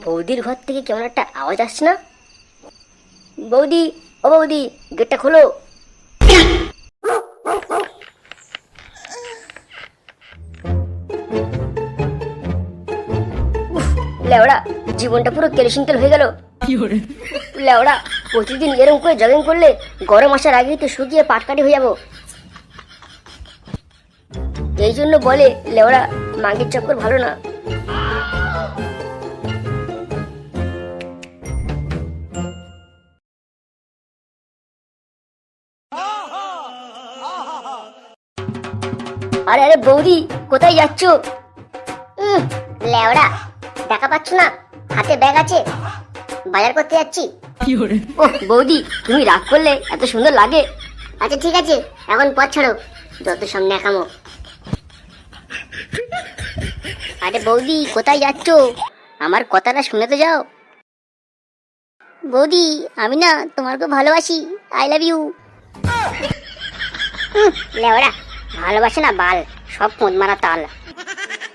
বৌদির ঘর থেকে কেমন একটা আওয়াজ আসছে না? বৌদি, ও বৌদি, গেটটা খোলো। লেওড়া, জীবনটা পুরো কেরোসিন তেল হয়ে গেল। লেওড়া, প্রতিদিন এরকম করে জগিং করলে গরম আসার আগেই তো শুকিয়ে পাটকাটি হয়ে যাবো। এই জন্য বলে লেওড়া, মাগির চক্কর ভালো না। আরে আরে বৌদি, কোথায় যাচ্ছ? লেওড়া, দেখা পাচ্ছ না হাতে ব্যাগ আছে, বাজার করতে যাচ্ছি। ও বৌদি, তুমি রাগ করলে এত সুন্দর লাগে। আচ্ছা ঠিক আছে, এখন পথ ছাড়ো, যত সামনে একামো। আরে বৌদি, কোথায় যাচ্ছ? আমার কথাটা শুনে তো যাও। বৌদি, আমি না তোমাকে ভালোবাসি, আই লাভ ইউ। লেওড়া, ভালোবাসে না বাল, সব পোঁদ মারা তাল।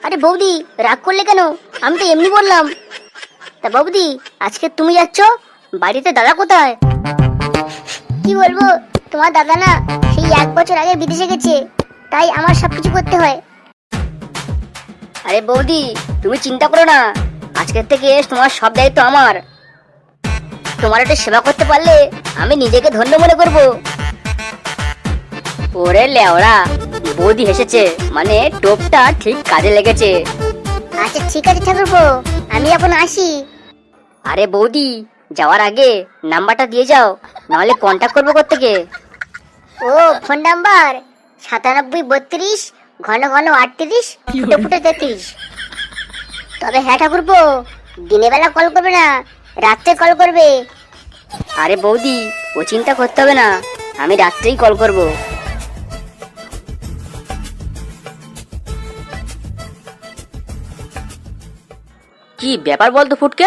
আরে বৌদি, রাগ করলে কেন? আমি তো এমনি বললাম। তা বৌদি, আজকে তুমি যাচ্ছ, বাড়িতে দাদা কোথায়? কি বলবো, তোমার দাদা না সেই 1 বছর আগে বিদেশে গেছে, তাই আমার সবকিছু করতে হয়। আরে বৌদি, তুমি চিন্তা করো না, আজকের থেকে তোমার সব দায়িত্ব আমার। তোমার একটা সেবা করতে পারলে আমি নিজেকে ধন্য মনে করব। ওরে লেওড়া, বৌদি হেসেছে, মানে টোপটা ঠিক কাজে লেগেছে। আচ্ছা ঠিক আছে ঠাকুরপো, আমি এখন আসি। আরে বৌদি, যাওয়ার আগে নাম্বারটা দিয়ে যাও, নাহলে কন্ট্যাক্ট করবো কোত্থেকে? ও ফোন নাম্বার 9732 ঘন ঘন 38 ফুটে ফুটে 33। তবে হ্যাঁ ঠাকুরপো, দিনের বেলা কল করবে না, রাত্রে কল করবে। আরে বৌদি, ও চিন্তা করতে হবে না, আমি রাত্রেই কল করব। কি ব্যাপার বলতো ফুটকে,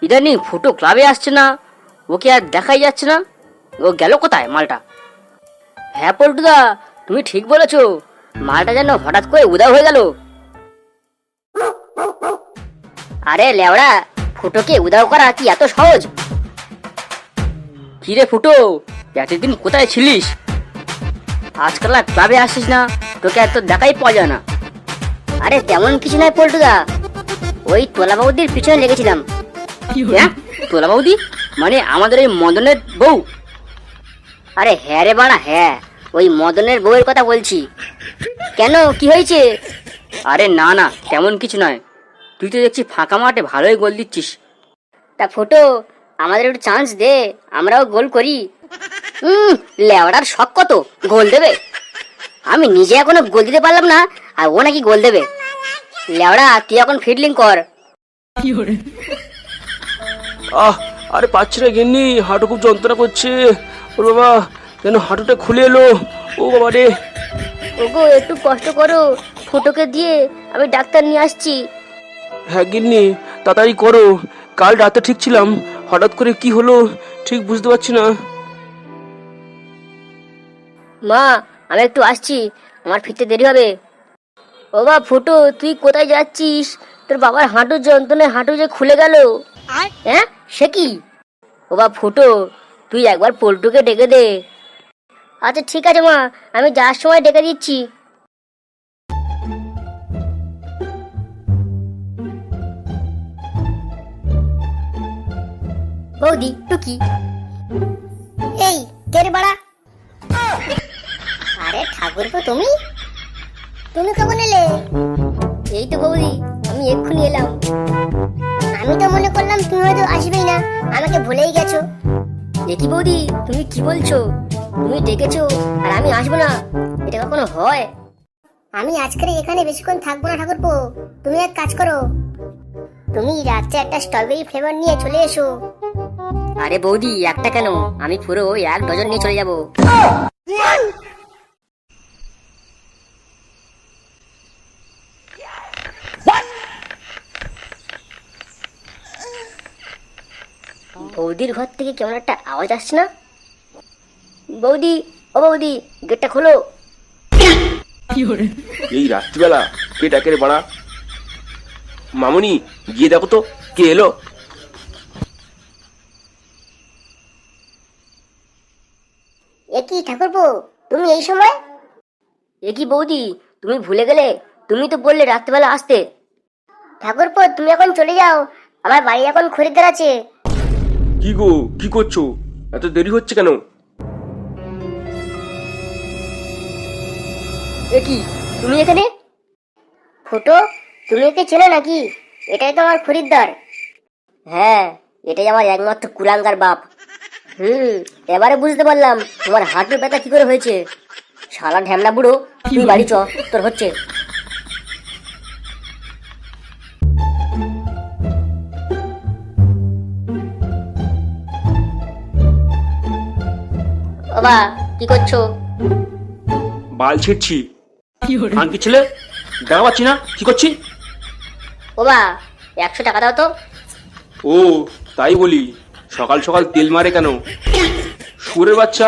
ইদানিং ফুটো ক্লাবে আসছে না, ওকে আর দেখাই যাচ্ছে না। ও গেল কোথায় মালটা? হ্যাঁ পল্টুদা, তুমি ঠিক বলেছো, মালটা যেন হঠাৎ করে উধাও হয়ে গেল। আরে লেওড়া, ফুটোকে উধাও করা কি এত সহজ? কিরে ফুটো, এতদিন কোথায় ছিলিস? আজকাল আর ক্লাবে আসিস না, তোকে এত দেখাই পাওয়া যায় না। আরে তেমন কিছু নয় পল্টুদা, ওই তোলা বৌদির পিছনে লেগেছিলাম। হ্যাঁ, তোলা বৌদি মানে আমাদের ওই মদনের বউ? আরে হ্যাঁ রে বাড়া, হ্যাঁ, ওই মদনের বউয়ের কথা বলছি। কেন, কি হয়েছে? আরে না না, তেমন কিছু নয়, তুই তো দেখছি ফাঁকা মাঠে ভালোই গোল দিচ্ছিস। তা ফুটো, আমাদের একটু চান্স দে, আমরাও গোল করি। লেওড়ার শখ কত গোল দেবে? আমি নিজে এখনো গোল দিতে পারলাম না, আর ও নাকি গোল দেবে? লেওড়া, তুই এখন ফিল্ডিং কর। আরে পাচ্ছি না গিন্নি, হাঁটু খুব যন্ত্রণা করছে। ও বাবা, যেন হাঁটুটা খুলে এলো। ও বাবা রে। ওগো, একটু কষ্ট করো, ফুটোকে দিয়ে আমি ডাক্তার নিয়ে আসছি। হ্যাঁ গিন্নি, তাড়াতাড়ি করো, কাল রাতে ঠিক ছিলাম, হঠাৎ করে কি হলো ঠিক বুঝতে পারছি না। মা, আমি একটু আসছি, আমার ফিরতে দেরি হবে। ও বা ফুটো, তুই কোথায় যাচ্ছিস? তোর বাবার হাঁটুর যন্ত্রণায় হাঁটু যে খুলে গেল। হ্যাঁ, সে কি? ও বা ফুটো, তুই একবার পল্টুকে ডেকে দে। আচ্ছা ঠিক আছে মা, আমি যাওয়ার সময় ডেকে দিচ্ছি। বৌদি, টুকি। এই কে রে বাড়া? আরে ঠাকুরপো, তুমি কখন এলে? এই তো বৌদি, আমি এক্ষুনি এলাম। আমি তো মনে করলাম তুমি হয়তো আসবেই না, আমাকে ভুলেই গেছো। দেখি বৌদি, তুমি কি বলছো? তুমি ডেকেছো আর আমি আসবো না, এটা কখনো হয়? আমি আজকে এখানে বেশিক্ষণ থাকবো না ঠাকুরপো, তুমি এক কাজ করো, তুমি রাত্রে একটা স্ট্রবেরি ফ্লেভার নিয়ে চলে এসো। আরে বৌদি, একটা কেন, আমি পুরো 1 ডজন নিয়ে চলে যাবো। বৌদির ঘর থেকে কেমন একটা আওয়াজ আসছে না? বৌদি, ও বৌদি, গেটটা খোলো। এই রাত্রিবেলা কে ডাকে রে বাড়া? মামুনি, গিয়ে দেখো তো কে এলো। এই সময়? এ কি বৌদি, তুমি ভুলে গেলে? তুমি তো বললে রাত্রেবেলা আসতে। ঠাকুরপো, তুমি এখন চলে যাও, আমার বাড়ি এখন খরিদ্দার আছে। কি গো, কি করছো? এত দেরি হচ্ছে কেন? এ কি, তুমি এখানে? ফুটো, তুমি একে চেনো নাকি? এটাই তো আমার খরিদ্দার। হ্যাঁ, এটাই আমার একমাত্র কুলাঙ্গার বাপ। এবারে বুঝতে পারলাম তোমার হাঁটুর ব্যথা কি করে হয়েছে। শালা ঢ্যামলা বুড়ো, তুই বাড়ি চ, তোর হচ্ছে। বাবা, কি করছো? বাল ছিঁড়ছি। আনকি ছেলে, দেখা পাচ্ছি না কি করছি? বাবা, 100 টাকা দাও তো। ও, তাই বলি, সকাল সকাল তেল মারে কেন? শুয়োরের বাচ্চা,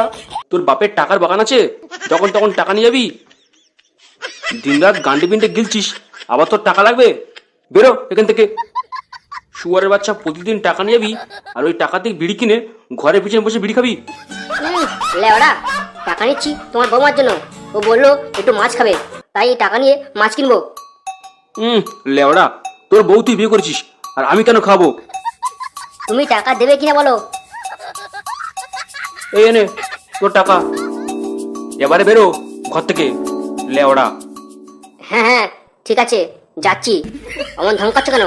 তোর বাপের টাকার বাগান আছে, যখন তখন টাকা নিয়ে যাবি। দিনরাত গান্ডে পিন্ডে গিলছিস, আবার তোর টাকা লাগবে? বেরো এখান থেকে। শুয়ারের বাচ্চা, প্রতিদিন টাকা নিয়ে যাবি আর ওই টাকা দিয়ে বিড়ি কিনে ঘরের পিছনে বসে বিড়ি খাবি। লেওড়া, টাকা নিচ্ছি তোমার বৌমার জন্য। ও বললো একটু মাছ খাবে, তাই টাকা নিয়ে মাছ কিনবো। লেওড়া, তোর বউ তুই বিয়ে করেছিস, আর আমি কেন খাবো? তুমি টাকা দেবে কিনা বলো। এই এনে তোর টাকা, এবারে বেরো ঘর থেকে লেওড়া। হ্যাঁ হ্যাঁ, ঠিক আছে, যাচ্ছি। এমন ধমকাচ্ছ কেন?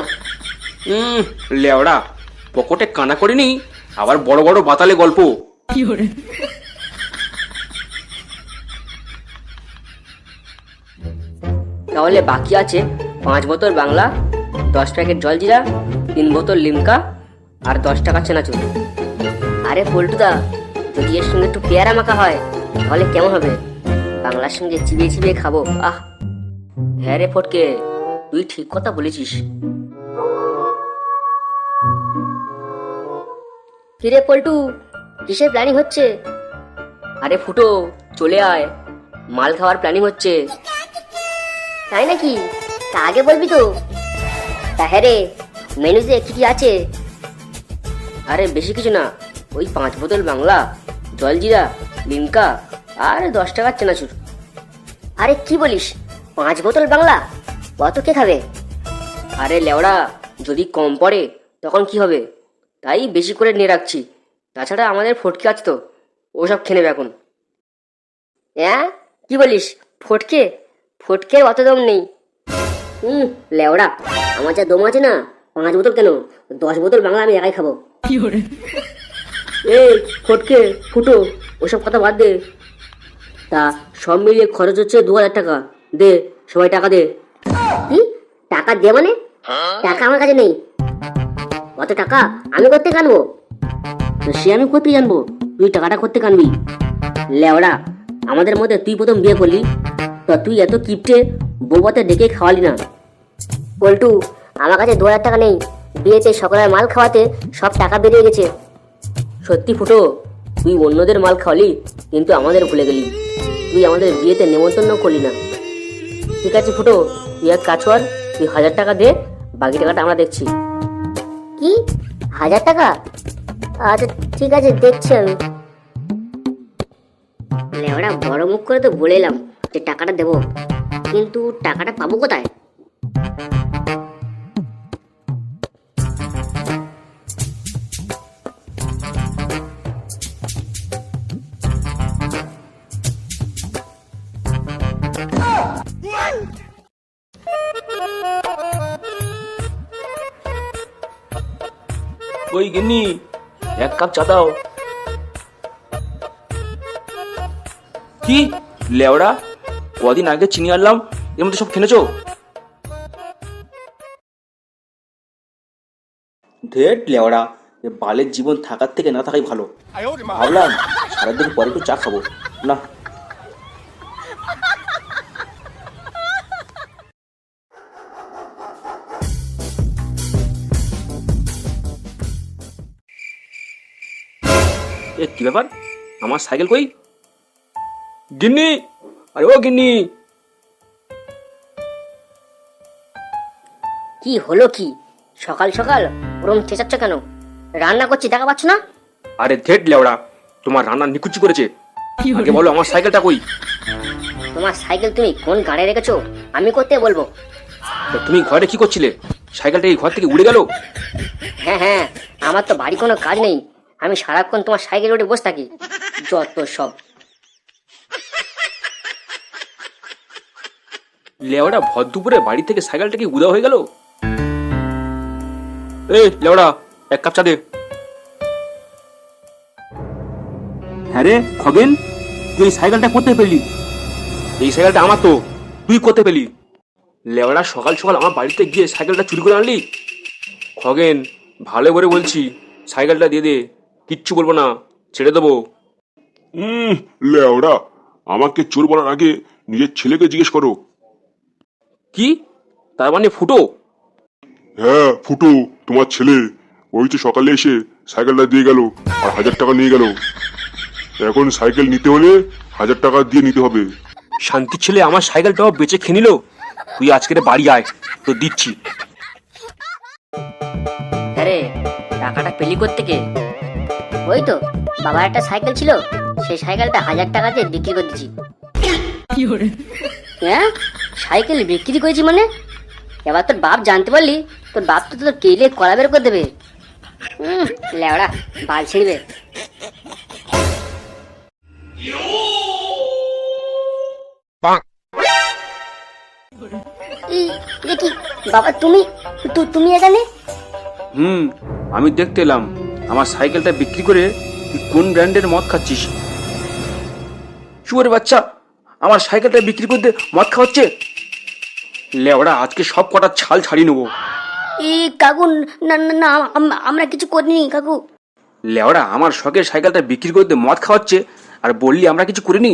লেওড়া, পকেটে কানা করিনি, আবার বড় বড় বাতালে গল্প। তাহলে বাকি আছে 5 বোতল বাংলা, 10 প্যাকেট জলজিরা, 3 বোতল লিমকা আর 10 টাকা চেনাচুর। আরে পল্টুদা, যদি এর সঙ্গে একটু পেয়ারা মাখা হয় তাহলে কেমন হবে? বাংলার সঙ্গে চিবিয়ে চিবিয়ে খাবো। আহ, হ্যাঁ রে ফটকে, তুই ঠিক কথা বলেছিস। কিরে পল্টু, কিসের প্ল্যানিং হচ্ছে? আরে ফুটো, চলে আয়, মাল খাওয়ার প্ল্যানিং হচ্ছে। তাই নাকি? তা আগে বলবি তো। তা হ্যাঁ রে, মেনুতে কি কি আছে? আরে বেশি কিছু না, ওই 5 বোতল বাংলা, জলজিরা, লিমকা আর 10 টাকার চেনাচুর। আরে কি বলিস, 5 বোতল বাংলা? অত কে খাবে? আরে লেওড়া, যদি কম পড়ে তখন কি হবে, তাই বেশি করে নিয়ে রাখছি। তাছাড়া আমাদের ফটকে আছে তো, ওসব খেয়ে নেবে এখন। হ্যাঁ, কি বলিস? ফটকে? ফটকের অত দম নেই। লেওড়া, আমার যা দম আছে না, 5 বোতল কেন, 10 বোতল বাংলা আমি একাই খাবো। এই ফটকে, ফুটো, ওসব কথা বাদ দে। তা সব মিলিয়ে খরচ হচ্ছে 2000 টাকা। দে, সবাই টাকা দে। কি? টাকা দে মানে? টাকা আমার কাছে নেই। অত টাকা আমি করতে কানবো? তো সে আমি করতে জানবো, তুই টাকাটা করতে কানবি। লেওড়া, আমাদের মধ্যে তুই প্রথম বিয়ে করলি, তা তুই এত কিপটে বউবাতে ডেকে খাওয়ালি না। পল্টু, আমার কাছে 2000 টাকা নেই। বিয়েতে সকলের মাল খাওয়াতে সব টাকা বেরিয়ে গেছে। সত্যি ফুটো, তুই অন্যদের মাল খাওয়ালি কিন্তু আমাদের ভুলে গেলি। তুই আমাদের বিয়েতে নেমন্তন্ন করলি না। ঠিক আছে ফুটো, তুই এক কাজ কর, তুই 1000 টাকা দে, বাকি টাকাটা আমরা দেখছি। কি? 1000 টাকা? আচ্ছা ঠিক আছে, দেখছি আমি। লেওড়া, বড় মুখ করে তো বলে এলাম যে টাকাটা দেবো, কিন্তু টাকাটা পাবো কোথায়? ওই গিন্নি, এক কাপ চা দাও। কি লেওড়া, কদিন আগে চিনি আনলাম, এর মধ্যে সব খেনেছো? ঢেট লেওড়া, এ বালের জীবন থাকার থেকে না থাকাই ভালো। ভাবলাম সারাদিন পরে একটু চা খাবো, না। এ কি ব্যাপার, আমার সাইকেল কই? গিন্নি, আরে ও গিন্নি। কি হলো কি? সকাল সকাল ওরম চেঁচাচ্ছ কেন? রান্না করছি, দেখা পাচ্ছ না? আরে ধেট লেওড়া, তোমার রান্না নিকুচি করেছে, আগে বলো আমার সাইকেলটা কই? তোমার সাইকেল তুমি কোন গাড়ি রেখেছো আমি করতে বলবো। তা তুমি ঘরে কি করছিলে? সাইকেলটা এই ঘর থেকে উড়ে গেল। হ্যাঁ হ্যাঁ, আমার তো বাড়ি কোনো কাজ নেই, আমি সারাক্ষণ তোমার সাইকেল উঠে বসে থাকি, যত সব। লেওড়া ভর দুপুরে বাড়ি থেকে সাইকেলটা কি উদা হয়ে গেল? এই লেওড়া, এক কাপ চা দে। হ্যাঁ রে খগেন, তুই এই সাইকেলটা করতে পেলি? এই সাইকেলটা আমার তো, তুই করতে পেলি? লেওড়া সকাল সকাল আমার বাড়িতে গিয়ে সাইকেলটা চুরি করে আনলি। খগেন, ভালো করে বলছি, সাইকেলটা দিয়ে দে, কিচ্ছু বলবো না, ছেড়ে দেবো। লেওড়া, আমাকে চোর বলার আগে নিজের ছেলেকে জিজ্ঞেস করো। কি? তার মানে ফুটো? হ্যাঁ ফুটু, তোমার ছেলে। ওই তো সকালে এসে সাইকেলটা দিয়ে গেল আর 1000 টাকা নিয়ে গেল। এখন সাইকেল নিতে হলে 1000 টাকা দিয়ে নিতে হবে। শান্তির ছেলে আমার সাইকেলটাও বেচে খেয়ে নিল। তুই আজকের বাড়ি আয়, তো দিচ্ছি। আরে টাকাটা পেলি করতে কে? ওই তো বাবার একটা সাইকেল ছিল, সেই সাইকেলটা 1000 টাকা দিয়ে বিক্রি করে দিচ্ছি। হ্যাঁ, সাইকেল বিক্রি করেছি মানে? এবার তোর বাপ জানতে পারলি, তোর বাপ তো তোর কেলে কলা বের করে দেবে। লেওড়া, বাল ছিড়বে। এ কি বাবা, তুমি তুমি এখানে? আমি দেখতে এলাম আমার সাইকেলটা বিক্রি করে তুই কোন ব্র্যান্ডের মদ খাচ্ছিস। শুয়োরের বাচ্চা, আমার সাইকেলটা বিক্রি করতে মদ খাওয়াচ্ছে। লেওড়া, আজকে সব কটা ছাল ছাড়িয়ে নেবো। এই কাকু, না না না, আমরা কিছু করিনি কাকু। লেওড়া, আমার শখের সাইকেলটা বিক্রি করতে মদ খাওয়াচ্ছে আর বললি আমরা কিছু করিনি।